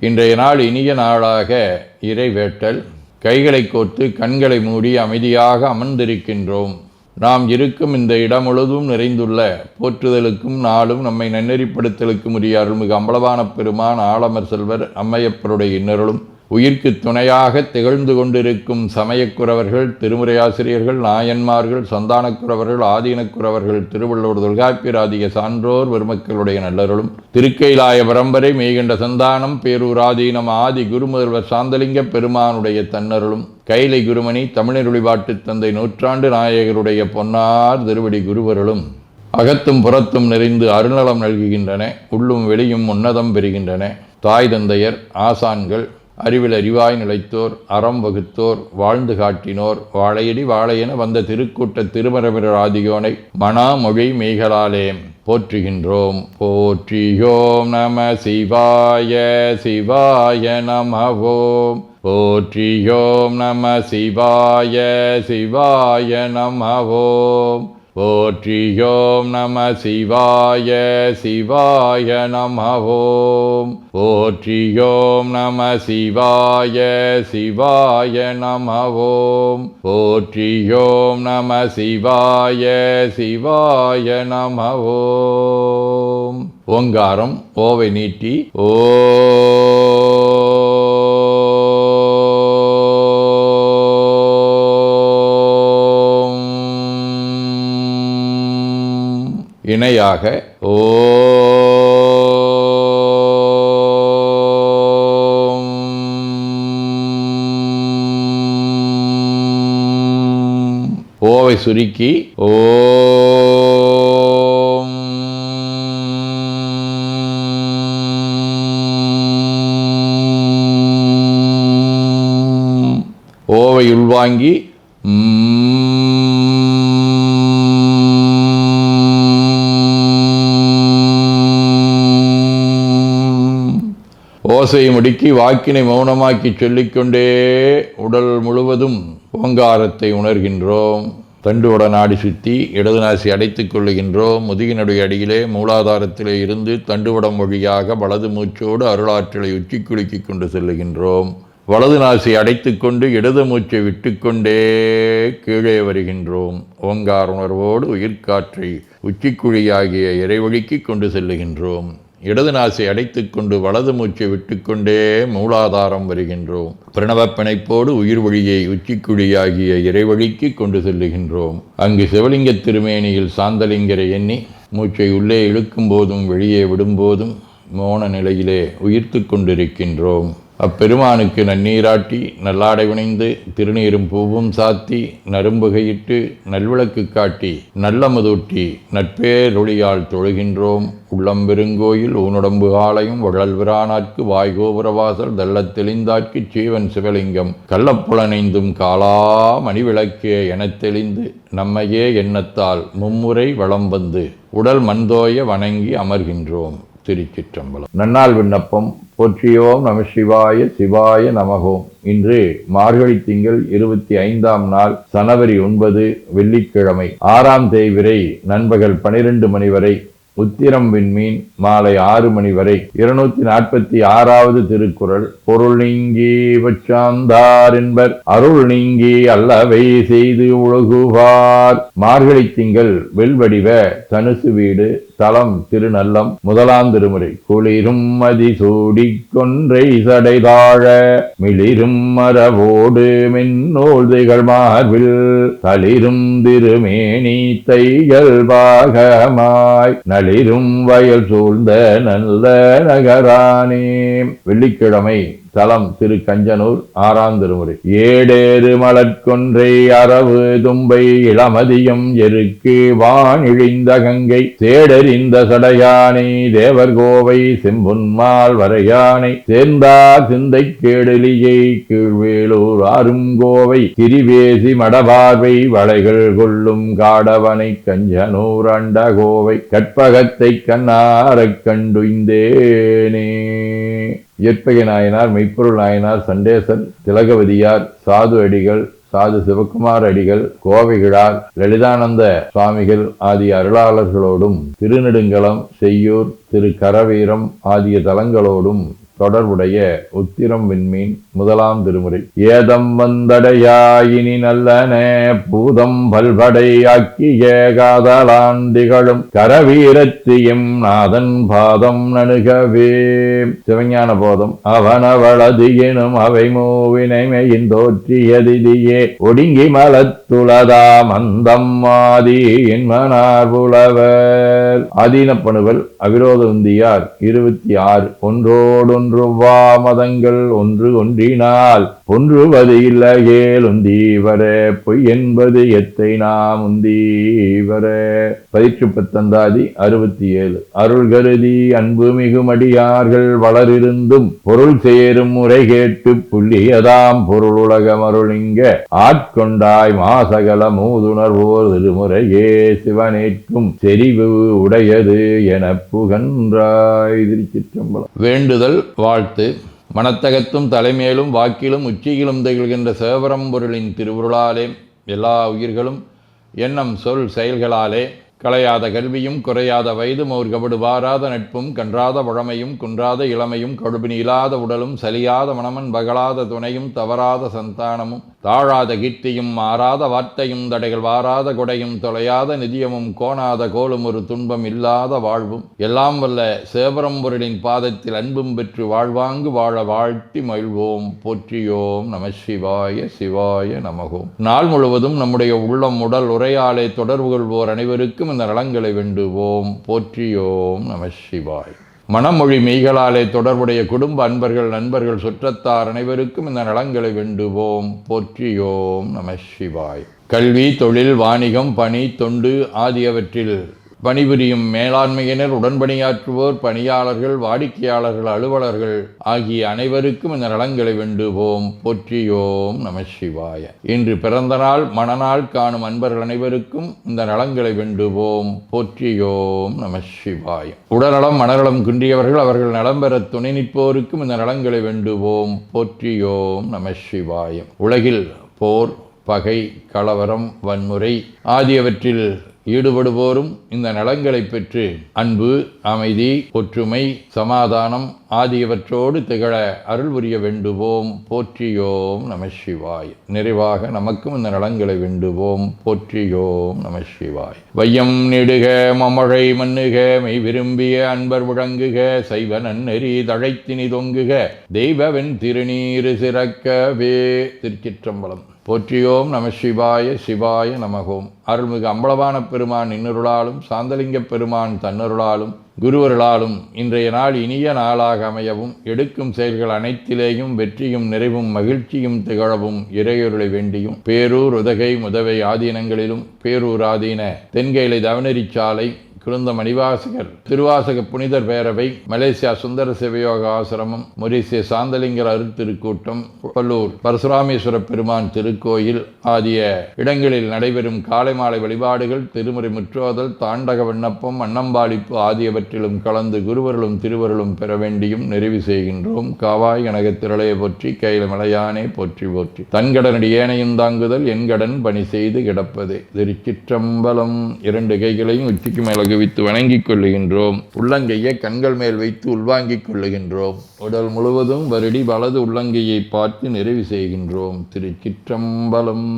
இன்றைய நாள் இனிய நாளாக இறைவேட்டல். கைகளை கோர்த்து கண்களை மூடி அமைதியாக அமர்ந்திருக்கின்றோம். நாம் இருக்கும் இந்த இடம் முழுதும் நிறைந்துள்ள போற்றுதலுக்கும் நாளும் நம்மை நன்னெறிப்படுத்தலுக்கும் உரிய அருள்மிகு அம்பலவான பெருமான் ஆலமர் செல்வர் அம்மையப்பருடைய இன்னருளும் உயிர்க்கு துணையாக திகழ்ந்து கொண்டிருக்கும் சமயக்குறவர்கள், திருமுறையாசிரியர்கள், நாயன்மார்கள், சந்தானக்குறவர்கள், ஆதீனக்குறவர்கள், திருவள்ளுவர் தொல்காப்பியராதிய சான்றோர் பெருமக்களுடைய நல்லருளும் திருக்கைலாய பரம்பரை மெய்கண்ட சந்தானம் பேரூராதீனம் ஆதி குருமுதல்வர் சாந்தலிங்க பெருமானுடைய தன்னருளும் கைலை குருமணி தமிழருளிபாட்டு தந்தை நூற்றாண்டு நாயகருடைய பொன்னார் திருவடி குருவருளும் அகத்தும் புறத்தும் நிறைந்து அருள்நலம் நல்குகின்றன. உள்ளும் வெளியும் உன்னதம் பெறுகின்றன. தாய் தந்தையர், ஆசான்கள், அறிவில் அறிவாய் நிலைத்தோர், அறம் வகுத்தோர், வாழ்ந்து காட்டினோர், வாழையடி வாழையென வந்த திருக்கூட்ட திருமரபிரர் ஆதியோனை மணாமொழி மெய்களாலே போற்றுகின்றோம். போற்றியோம் நம சிவாய சிவாய நமவோம். போற்றியோம் நம சிவாய சிவாய நமவோம். போற்றியோம் நம சிவாய சிவாய நமவோம். போற்றியோம் நம சிவாய சிவாய நமவோம். போற்றியோம் நம சிவாய சிவாய நமவோம். ஓங்காரம் ஓவை நீட்டி ஓ இணையாக ஓம். ஓவை சுருக்கி ஓம். ஓவை உள்வாங்கி ஓசையை முடுக்கி வாக்கினை மௌனமாக்கி சொல்லிக்கொண்டே உடல் முழுவதும் ஓங்காரத்தை உணர்கின்றோம். தண்டுவட நாடி சுற்றி இடது நாசி அடைத்துக் கொள்ளுகின்றோம். முதுகினுடைய அடியிலே மூலாதாரத்திலே இருந்து தண்டுவடம் வழியாக வலது மூச்சோடு அருளாற்றலை உச்சி குலுக்கி கொண்டு செல்லுகின்றோம். வலது நாசி அடைத்து கொண்டு இடது மூச்சை விட்டுக்கொண்டே கீழே வருகின்றோம். ஓங்கார உணர்வோடு உயிர்காற்றை உச்சிக்குழியாகிய இறைவழிக்கு கொண்டு செல்லுகின்றோம். இடது நாசை அடைத்துக் கொண்டு வலது மூச்சை விட்டுக்கொண்டே மூலாதாரம் வருகின்றோம். பிரணவ பிணைப்போடு உயிர் வழியை உச்சிக்குழியாகிய இறைவழிக்கு கொண்டு செல்லுகின்றோம். அங்கு சிவலிங்க திருமேனியில் சாந்தலிங்கரை எண்ணி மூச்சை உள்ளே இழுக்கும் போதும் வெளியே விடும்போதும் மோன நிலையிலே உயிர்த்து கொண்டிருக்கின்றோம். அப்பெருமானுக்கு நன்னீராட்டி நல்லாடை வினைந்து திருநீரும் பூவும் சாத்தி நரும்புகையிட்டு நல்விளக்கு காட்டி நல்லமுதூட்டி நட்பேரொழியால் தொழுகின்றோம். உள்ளம்பெருங்கோயில் ஊனுடம்பு ஆலயம் வள்ளல்விரானாற்கு வாய்கோபுரவாசல் தள்ளத் தெளிந்தாட்கு சீவன் சிவலிங்கம் கள்ளப்புலனைந்தும் காலா மணிவிளக்கே எனத் தெளிந்து நம்மையே எண்ணத்தால் மும்முறை வளம் வந்து உடல் மண்தோய வணங்கி அமர்கின்றோம். திருச்சிற்றம்பலம். நன்னாள் விண்ணப்பம். போற்றியோம் நம சிவாய சிவாய நமகோம். இன்று மார்கழி திங்கள் 25ஆம் நாள், சனவரி 9, வெள்ளிக்கிழமை, 6ஆம் தேய்பிறை நண்பகல் 12 மணி வரை, உத்திரம் விண்மீன் மாலை 6 மணி வரை. 246வது திருக்குறள். பொருள் நீங்கி வச்சாந்தார் என்பர் அருள் நீங்கி அல்லவை செய்து ஒழுகுவார். மார்கழி திங்கள் வெல்வடிவ தனுசு வீடு, தலம் திருநல்லம், 1ஆம் திருமுறை. குளிரும் மதி சூடி கொன்றை சடைதாழ மிளிரும் மரவோடு மென்னோல் திகழ் மார்பில் தளிரும் திருமேனி தையல் பாகமாய் நளிரும் வயல் சூழ்ந்த நல்ல நகரானே. வெள்ளிக்கிழமை. தலம் திரு கஞ்சனூர், 6ஆம் திருமுறை. ஏடேறு மலர்கொன்றை அரவு தும்பை இளமதியம் எருக்கு வானிழிந்த கங்கை சேடறிந்த சடையானை தேவர் கோவை செம்புன்மால் வரையானை சேர்ந்தார் சிந்தை கேடலியை கீழ்வேலூர் ஆறும் கோவை திரிவேசி மடபார்வை வளைகள் கொள்ளும் காடவனை கஞ்சனூர் அண்ட கோவை கற்பகத்தை கண்ணாரக் கண்டுய்ந்தேனே. இயற்பகை நாயனார், மெய்ப்பொருள் நாயனார், சண்டேசன், திலகவதியார், சாது அடிகள், சாது சிவகுமார் அடிகள், கோவைகிழார், லலிதானந்த சுவாமிகள் ஆகிய அருளாளர்களோடும் திருநெடுங்கலம், செய்யூர், திரு கரவீரம் ஆகிய தலங்களோடும் தொடர்புடைய உத்திரம் விண்மீன் 1ஆம் திருமுறை. ஏதம் வந்தடையாயினி நல்லன பூதம் பல்படை ஆக்கிய காதலான் திகழும் கரவீரத்து எம் நாதன் பாதம் நணுகவே. சிவஞான போதம். அவனவளது எனும் அவை மூவினைமையின் தோற்றியதியே ஒடுங்கி மலத்துளதா மந்தம் ஆதி என்மனார் புலவர். ஆதீனப்பணுவல் அவிரோத உந்தியார் 26. ஒன்றோடொன்று வா மதங்கள் ஒன்று ஒன்றினால் ஒன்றுவது இல்லகேல் உந்தீவர பொய் என்பது எத்தை நாம் உந்தீவர. பதிற்றுப்பத்தந்தாதி 67. அருள் கருதி அன்பு மிகுமடியார்கள் வளரிருந்தும் பொருள் சேரும் முறை கேட்டு புள்ளியதாம் பொருள் உலகம் அருளிங்க ஆட்கொண்டாய் மாசகல மூதுணர்வோர் திருமுறையே சிவனேற்கும் செறிவு உடையது என புகன்றாய். திருச்சிற்றம்பலம். வேண்டுதல் வாழ்த்து. மனத்தகத்தும் தலைமேலும் வாக்கிலும் உச்சியிலும் திகழ்கின்ற சிவபரம்பொருளின் திருவுருளாலே எல்லா உயிர்களும் எண்ணம் சொல் செயல்களாலே களையாத கல்வியும் குறையாத வயதும் ஒரு கபடு வாராத நட்பும் கன்றாத வழமையும் குன்றாத இளமையும் கடுபினி இல்லாத உடலும் சலியாத மனமன் பகலாத துணையும் தவறாத சந்தானமும் தாழாத கீர்த்தியும் மாறாத வார்த்தையும் தடைகள் வாராத கொடையும் தொலையாத நிதியமும் கோணாத கோலும் ஒரு துன்பம் இல்லாத வாழ்வும் எல்லாம் வல்ல சிவபரம்பொருளின் பாதத்தில் அன்பும் பெற்று வாழ்வாங்கு வாழ வாழ்த்தி மகிழ்வோம். போற்றியோம் நம சிவாய சிவாய நமகோம். நாள் முழுவதும் நம்முடைய உள்ளம் உடல் உரையாலே தொடர்பு கொள்வோர் அனைவருக்கும் இந்த நலங்களை வேண்டுவோம். போற்றியோம் நம சிவாய். மனமொழி மெய்களாலே தொடர்புடைய குடும்ப அன்பர்கள் நண்பர்கள் சுற்றத்தார் அனைவருக்கும் இந்த நலங்களை வேண்டுவோம். போற்றியோம் நம சிவாய். கல்வி தொழில் வாணிகம் பணி தொண்டு ஆகியவற்றில் பணிபுரியும் மேலாண்மையினர் உடன்பணியாற்றுவோர் பணியாளர்கள் வாடிக்கையாளர்கள் அலுவலர்கள் ஆகிய அனைவருக்கும் இந்த நலங்களை வேண்டுவோம். போற்றியோம் நம சிவாய. இன்று பிறந்த நாள் மணநாள் காணும் அன்பர்கள் அனைவருக்கும் இந்த நலங்களை வேண்டுவோம். போற்றியோம் நம சிவாய. உடல்நலம் மனநலம் குன்றியவர்கள் அவர்கள் நலம் பெற துணை நிற்போருக்கும் இந்த நலங்களை வேண்டுவோம். போற்றியோம் நம சிவாய. உலகில் போர் பகை கலவரம் வன்முறை ஆகியவற்றில் ஈடுபடுவோரும் இந்த நலங்களை பெற்று அன்பு அமைதி ஒற்றுமை சமாதானம் ஆகியவற்றோடு திகழ அருள் புரிய வேண்டுவோம். போற்றியோம் நம சிவாய். நிறைவாக நமக்கும் இந்த நலங்களை வேண்டுவோம். போற்றியோம் நம சிவாய். வையம் நெடுக மமழை மண்ணுக மெய் விரும்பிய அன்பர் முழங்குக சைவ நன்னெறி தழைத்தினி தொங்குக தெய்வவென் திருநீரு சிறக்கவே. திருச்சிற்றம்பலம். போற்றியோம் நம சிவாய சிவாய நமகோம். அருள்மிகு அம்பலவான பெருமான் இன்னருளாலும் சாந்தலிங்க பெருமான் தன்னருளாலும் குருவருளாலும் இன்றைய நாள் இனிய நாளாக அமையவும் எடுக்கும் செயல்கள் அனைத்திலேயும் வெற்றியும் நிறைவும் மகிழ்ச்சியும் திகழவும் இறையொருளை வேண்டியும் பேரூர் உதகை முதவை ஆதீனங்களிலும் பேரூர் ஆதீன தென்கேலை தவனரிச்சாலை குருந்த மணிவாசகர் திருவாசக புனிதர் பேரவை மலேசியா சுந்தர சிவயோக ஆசிரமம் மொரிசிய சாந்தலிங்கர் அருட்திருக்கூட்டம் பல்லூர் பரசுராமேஸ்வர பெருமான் திருக்கோயில் ஆகிய இடங்களில் நடைபெறும் காலை மாலை வழிபாடுகள் திருமுறை முற்றோதல் தாண்டக விண்ணப்பம் அன்னம்பாளிப்பு ஆகியவற்றிலும் கலந்து குருவர்களும் திருவருளும் பெற வேண்டியும் நிறைவு செய்கின்றோம். காவாய் கனகத் திரளையை போற்றி கையில மலையானே போற்றி போற்றி தன்கடனடி ஏனையும் தாங்குதல் என் கடன் பணி செய்து கிடப்பதே. திருச்சிற்றம்பலம். 2 கைகளையும் உச்சிக்கு மேல வித்து வணங்கிக் கொள்ளுகின்றோம். உள்ளங்கையை கண்கள் மேல் வைத்து உள்வாங்கிக் கொள்ளுகின்றோம். உடல் முழுவதும் வருடி வலது உள்ளங்கையை பார்த்து நிறைவு செய்கின்றோம். திருச்சிற்றம்பலம்.